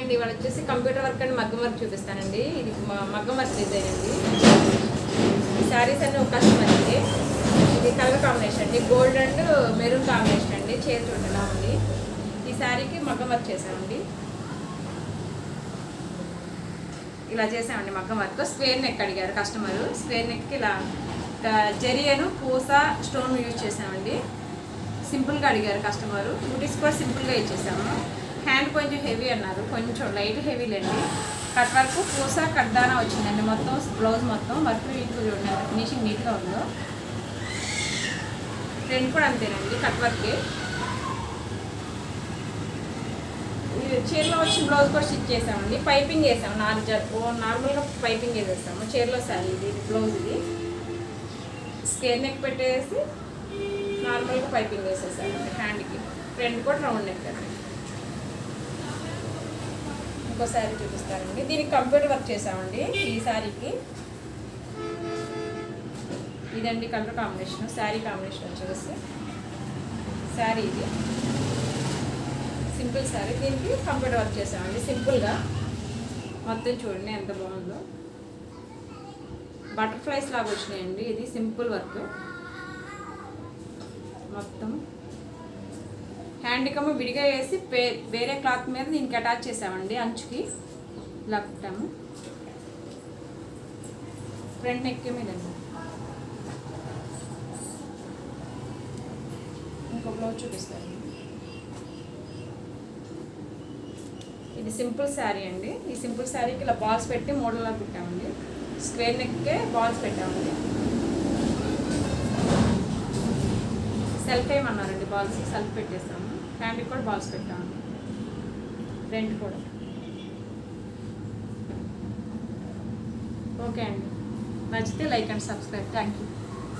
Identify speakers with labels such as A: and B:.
A: అండి, ఇవాళ వచ్చేసి కంప్యూటర్ వర్క్ అండ్ మగ్గం వర్క్ చూపిస్తానండి. ఇది మగ్గం వర్క్ డిజైన్ అండి. ఈ శారీస్ అన్ని ఒక కస్టమర్ అండి. ఇది కలర్ కాంబినేషన్ అండి, గోల్డ్ అండ్ మెరూన్ కాంబినేషన్ అండి. చీర చూడండి ఉంది. ఈ శారీకి మగ్గం వర్క్ చేసామండి. ఇలా చేసామండి మగ్గం వర్క్. స్క్వేర్ నెక్ అడిగారు కస్టమర్. స్క్వేర్ నెక్కి ఇలా జరియను పూస స్టోన్ యూజ్ చేసామండి. సింపుల్గా అడిగారు కస్టమరు. బూటీస్ కూడా సింపుల్గా ఇచ్చేసాము. హ్యాండ్ కొంచెం హెవీ అన్నారు, కొంచెం లైట్ హెవీ లేండి. కట్ వర్క్ పూస కట్దానా వచ్చిందండి. మొత్తం బ్లౌజ్ మొత్తం వర్క్ నీట్గా చూడండి, ఫినిషింగ్ నీట్గా ఉందో. ఫ్రంట్ కూడా అంతేనండి, కట్ వర్కే. చీరలో వచ్చిన బ్లౌజ్ కూడా స్టిచ్ చేసామండి. పైపింగ్ వేసాము, నార్మల్గా పైపింగ్ వేసేస్తాము. చీరలో శారీ ఇది బ్లౌజ్. ఇది స్క్వేర్ నెక్ పెట్టేసి నార్మల్గా పైపింగ్ వేసేసామండి హ్యాండ్కి. ఫ్రంట్ కూడా రౌండ్ నెక్ అండి. ఇంకో శారీ చూపిస్తానండి. దీనికి కంప్యూటర్ వర్క్ చేసామండి ఈ శారీకి. ఇదండి కలర్ కాంబినేషన్. శారీ కాంబినేషన్ వచ్చేసి శారీ ఇది సింపుల్ శారీ. దీనికి కంప్యూటర్ వర్క్ చేసామండి సింపుల్గా. మొత్తం చూడండి ఎంత బాగుందో. బటర్ఫ్లైస్ లాగా వచ్చినాయండి. ఇది సింపుల్ వర్క్. మొత్తం హ్యాండ్కమ్ విడిగా వేసి వేరే క్లాత్ మీద దీనికి అటాచ్ చేసామండి. అంచుకి ఇలా కుట్టాము. ఫ్రంట్ నెక్ మీద ఇంకో బ్లౌజ్ చూపిస్తాను. ఇది సింపుల్ శారీ అండి. ఈ సింపుల్ శారీకి ఇలా బాల్స్ పెట్టి మోడల్లా కుట్టామండి. స్క్వేర్ నెక్కే బాల్స్ పెట్టామండి. సెల్ఫ్ ఏమన్నారండి, బాల్స్ సెల్ఫ్ పెట్టేస్తాము. హ్యాండ్కి కూడా బాల్స్ పెట్టాము. ఫ్రంట్ కూడా ఓకే అండి. నచ్చితే like and subscribe. Thank you.